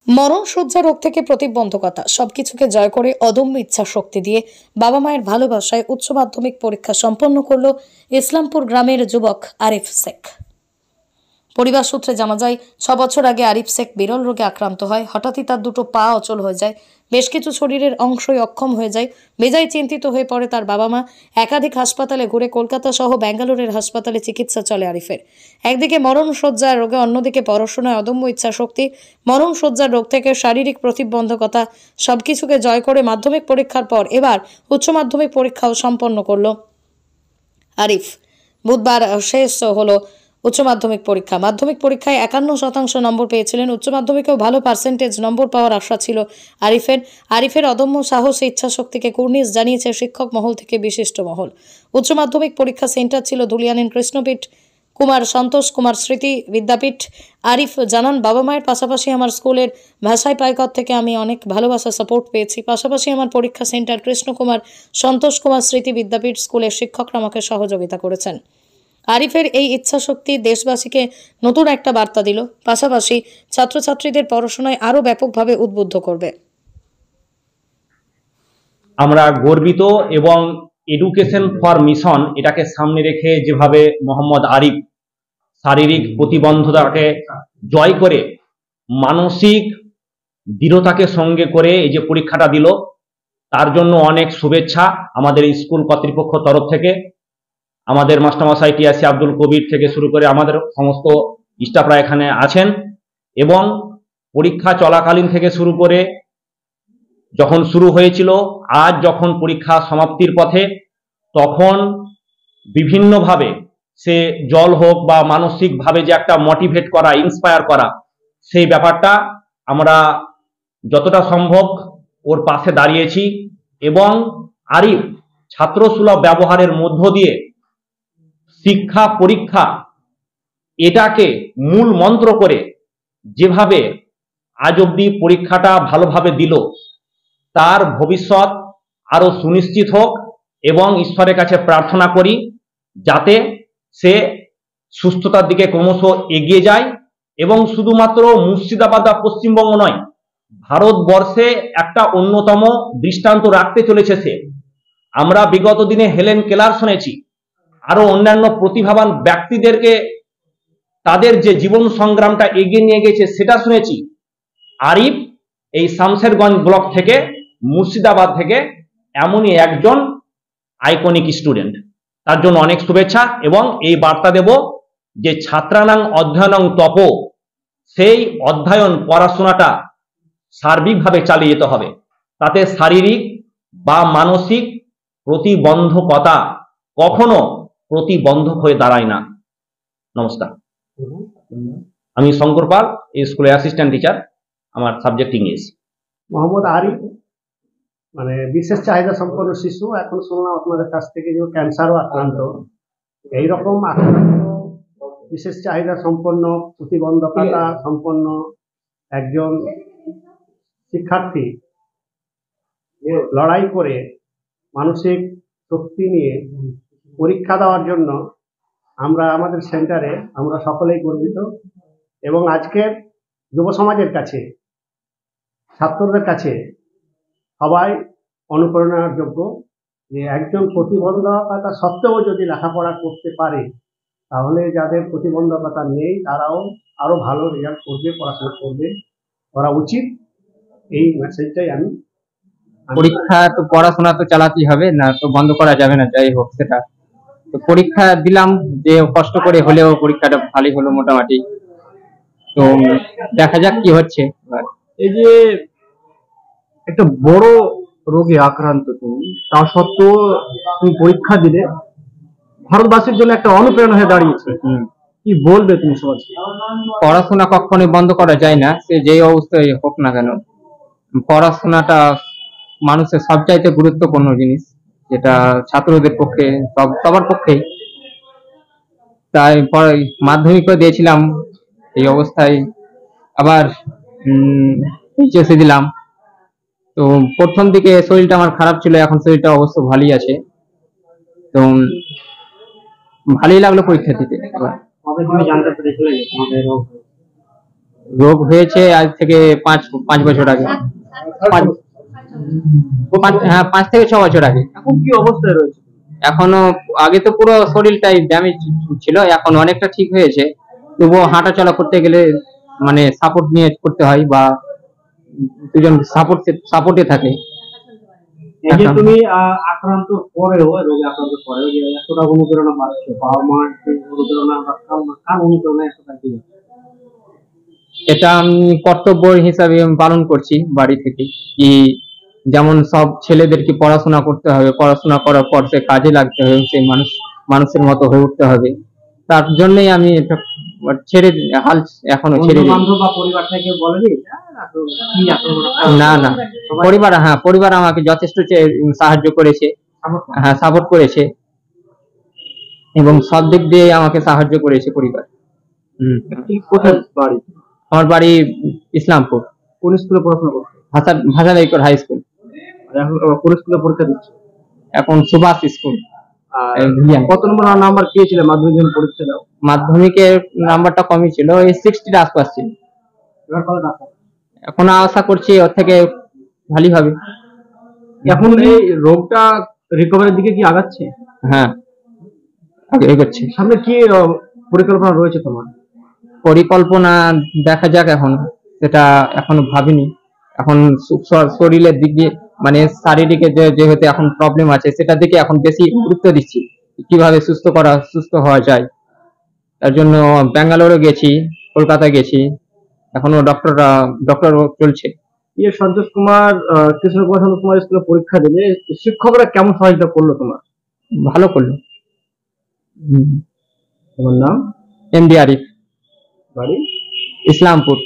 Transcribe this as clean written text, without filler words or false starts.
মরণ শয্যা রোগ থেকে প্রতিবন্ধকতা সবকিছুকে জয় করে অদম্য ইচ্ছা শক্তি দিয়ে বাবা মায়ের ভালোবাসায় উচ্চ মাধ্যমিক পরীক্ষা সম্পন্ন করল ইসলামপুর গ্রামের যুবক আরিফ শেখ। পরিবার সূত্রে জানা যায় 6 বছর আগে আরিফ শেখ বিরল রোগে আক্রান্ত হয়। হঠাৎই তার দুটো পা অচল হয়ে যায়, বেশ কিছু শরীরের অংশই অক্ষম হয়ে যায়। বেজায় চিন্তিত হয়ে পড়ে তার বাবা মা। একাধিক হাসপাতালে ঘুরে কলকাতা সহ ব্যাঙ্গালোরের হাসপাতালে চিকিৎসা চলে আরিফের। একদিকে মরণ শয্যার রোগে, অন্যদিকে পড়াশোনায় অদম্য ইচ্ছা শক্তি। মরণ শয্যার রোগ থেকে শারীরিক প্রতিবন্ধকতা সবকিছুকে জয় করে মাধ্যমিক পরীক্ষার পর এবার উচ্চ মাধ্যমিক পরীক্ষাও সম্পন্ন করল আরিফ। বুধবার শেষ হলো উচ্চ মাধ্যমিক পরীক্ষা। মাধ্যমিক পরীক্ষায় 51% নম্বর পেয়েছিলেন। উচ্চ মাধ্যমিকেও ভালো পার্সেন্টেজ নম্বর পাওয়ার আশা ছিল আরিফের অদম্য সাহস, ইচ্ছা শক্তিকে কুর্নিশ জানিয়েছে শিক্ষক মহল থেকে বিশিষ্ট মহল। উচ্চ মাধ্যমিক পরীক্ষা সেন্টার ছিল ধুলিয়ানের কৃষ্ণপীঠ কুমার সন্তোষ কুমার স্মৃতি বিদ্যাপীঠ। আরিফ জানান, বাবা মায়ের পাশাপাশি আমার স্কুলের ভাষায় পাইকর থেকে আমি অনেক ভালোবাসা সাপোর্ট পেয়েছি। পাশাপাশি আমার পরীক্ষা সেন্টার কৃষ্ণকুমার সন্তোষ কুমার স্মৃতি বিদ্যাপীঠ স্কুলের শিক্ষকরা আমাকে সহযোগিতা করেছেন। আরিফের এই ইচ্ছাশক্তি দেশবাসীকে নতুন একটা বার্তা দিল, পাশাপাশি ছাত্রছাত্রীদের পড়াশোনায় আরো ব্যাপকভাবে উদ্বুদ্ধ করবে। আমরা গর্বিত এবং এডুকেশন ফর মিশন এটাকে সামনে রেখে যেভাবে মোহাম্মদ আরিফ শারীরিক প্রতিবন্ধকতাকে জয় করে মানসিক দৃঢ়তাকে সঙ্গে করে এই যে পরীক্ষাটা দিল, তার জন্য অনেক শুভেচ্ছা আমাদের স্কুল কর্তৃপক্ষ তরফ থেকে। আমাদের মাস্টারমশাই টিআরসি আব্দুল কবির থেকে শুরু করে আমাদের সমস্ত স্টাফরা এখানে আছেন এবং পরীক্ষা চলাকালীন থেকে শুরু করে যখন শুরু হয়েছিল, আজ যখন পরীক্ষা সমাপ্তির পথে, তখন বিভিন্নভাবে সে জল হোক বা মানসিকভাবে যে একটা মোটিভেট করা, ইন্সপায়ার করা, সেই ব্যাপারটা আমরা যতটা সম্ভব ওর পাশে দাঁড়িয়েছি এবং আরিফ ছাত্রসুলভ ব্যবহারের মধ্য দিয়ে শিক্ষা পরীক্ষা এটাকে মূল মন্ত্র করে যেভাবে আজ অব্দি পরীক্ষাটা ভালোভাবে দিল, তার ভবিষ্যৎ আরো সুনিশ্চিত হোক এবং ঈশ্বরের কাছে প্রার্থনা করি যাতে সে সুস্থতার দিকে ক্রমশ এগিয়ে যায় এবং শুধুমাত্র মুর্শিদাবাদ বা পশ্চিমবঙ্গ নয়, ভারতবর্ষে একটা অন্যতম দৃষ্টান্ত রাখতে চলেছে সে। আমরা বিগত দিনে হেলেন কেলার শুনেছি, আরো অন্যান্য প্রতিভাবান ব্যক্তিদেরকে তাদের যে জীবন সংগ্রামটা এগিয়ে নিয়ে গেছে সেটা শুনেছি। আরিফ এই শামশেরগঞ্জ ব্লক থেকে, মুর্শিদাবাদ থেকে এমনই একজন আইকনিক স্টুডেন্ট। তার জন্য অনেক শুভেচ্ছা এবং এই বার্তা দেব যে ছাত্রানাং অধ্যয়নং তপ, সেই অধ্যয়ন পড়াশোনাটা সার্বিকভাবে চালিয়ে যেতে হবে, তাতে শারীরিক বা মানসিক প্রতিবন্ধকতা কখনো প্রতিবন্ধক হয়ে দাঁড়ায় না। নমস্কার, আমি শঙ্কর পাল, এই স্কুলের অ্যাসিস্ট্যান্ট টিচার, আমার সাবজেক্ট ইংলিশ। মোহাম্মদ আরিফ মানে বিশেষ চাহিদা সম্পন্ন শিশু। এখন শুনলাম আপনাদের কাছ থেকে যে ক্যান্সারও আক্রান্ত। এইরকম আক্রান্ত বিশেষ চাহিদা সম্পন্ন, প্রতিবন্ধকতা সম্পন্ন একজন শিক্ষার্থী লড়াই করে মানসিক শক্তি নিয়ে পরীক্ষা দেওয়ার জন্য আমরা আমাদের সেন্টারে আমরা সকলেই গর্বিত এবং আজকের যুব সমাজের কাছে, ছাত্রদের কাছে সবাই অনুপ্রেরণার যোগ্য যে একজন প্রতিবন্ধকতা সত্ত্বেও যদি লেখাপড়া করতে পারে, তাহলে যাদের প্রতিবন্ধকতা নেই তারাও আরো ভালো রেজাল্ট করবে, পড়াশোনা করবে, করা উচিত। এই মেসেজটাই আমি। পরীক্ষা তো পড়াশোনা তো চালাতেই হবে, না তো বন্ধ করা যাবে না, যাই হোক সেটা। তো পরীক্ষা দিলাম, যে কষ্ট করে হলেও পরীক্ষাটা ভালোই হলো মোটামুটি। তো দেখা যাক কি হচ্ছে। এই যে একটা বড় রোগে আক্রান্ত তুমি, তা সত্ত্বেও তুমি পরীক্ষা দিলে, ভারতবাসীর জন্য একটা অনুপ্রেরণা হয়ে দাঁড়িয়েছে। কি বলবে তুমি সমাজকে? পড়াশোনা কখনোই বন্ধ করা যায় না, সে যেই অবস্থায় হোক না কেন। পড়াশোনাটা মানুষের সবচাইতে গুরুত্বপূর্ণ জিনিস, যেটা ছাত্রদের পক্ষে, সবার পক্ষেই। তাই মাধ্যমিকও দিয়েছিলাম এই অবস্থায়, আবার এইচএসে দিলাম। তো প্রথম দিকে শরীরটা আমার খারাপ ছিল, এখন শরীরটা অবশ্য ভালোই আছে। তো ভালোই লাগলো পরীক্ষা দিতে। জানতে পেরেছিলে রোগ হয়েছে আজ থেকে পাঁচ বছর আগে। হ্যাঁ, 5 থেকে 6 বছর আগে। এখন কি অবস্থায় রয়েছে? এখনো, আগে তো পুরো শরীরটাই ড্যামেজ ছিল, এখন অনেকটা ঠিক হয়েছে। তবুও হাঁটা চলা করতে গেলে মানে সাপোর্ট নিয়ে করতে হয়, বা দুজন সাপোর্টে থাকে। এই যে তুমি আক্রান্ত পরেও, রোগে আক্রান্ত পরেও যে এতটা অনুপ্রেরণা পাচ্ছ, বাবা মার যে অনুপ্রেরণা বা কার অনুপ্রেরণা এতটা কি? এটা আমি কর্তব্য হিসাবে আমি পালন করছি বাড়ি থেকে, কি যেমন সব ছেলেদেরকে পড়াশোনা করতে হবে, পড়াশোনা করার পর সে কাজে লাগতে হবে, সে মানুষের মতো হয়ে উঠতে হবে। তার জন্যই আমি এটা হাল এখনো ছেড়ে দিই। বন্ধু বা পরিবার থেকে বলেনি না না, পরিবার আমাকে যথেষ্ট সাহায্য করেছে, হ্যাঁ সাপোর্ট করেছে, এবং সব দিক দিয়ে আমাকে সাহায্য করেছে পরিবার। কোথায় বাড়ি? আমার বাড়ি ইসলামপুর। কোন স্কুলে পড়াশোনা করছো? ভাষাদাইকর হাই স্কুল। এখন কোন স্কুলে পরীক্ষা দিচ্ছ? এখন সুভাষ স্কুল। কত নাম্বার পেয়েছিলে মাধ্যমিক যখন পরীক্ষা দাও? মাধ্যমিকের নাম্বারটা কমই ছিল, এই 60 আশপাশ ছিল। এবার কত টাকা? এখন আশা করছি ওর থেকে ভালোই হবে। এখন এই রোগটা রিকভারির দিকে কি আগাচ্ছে? হ্যাঁ, এগোচ্ছে। সামনে কি পরিকল্পনা রয়েছে তোমার? পরিকল্পনা দেখা যাক, এখন সেটা এখনো ভাবিনি। এখন শরীরের দিক দিয়ে মানে শারীরিক যেহেতু এখন প্রবলেম আছে, সেটার দিকে এখন বেশি গুরুত্ব দিচ্ছি, কিভাবে সুস্থ হওয়া যায়। তার জন্য ব্যাঙ্গালোরে গেছি, কলকাতা গেছি, এখনো ডক্টর চলছে। সন্তোষ কুমার, কৃষ্ণ কুমার সন্তোষ কুমার স্কুলে পরীক্ষা দিলে শিক্ষকরা কেমন সহায়তা করলো তোমার? ভালো করলো। তোমার নাম? এমডি আরিফ, বাড়ি ইসলামপুর।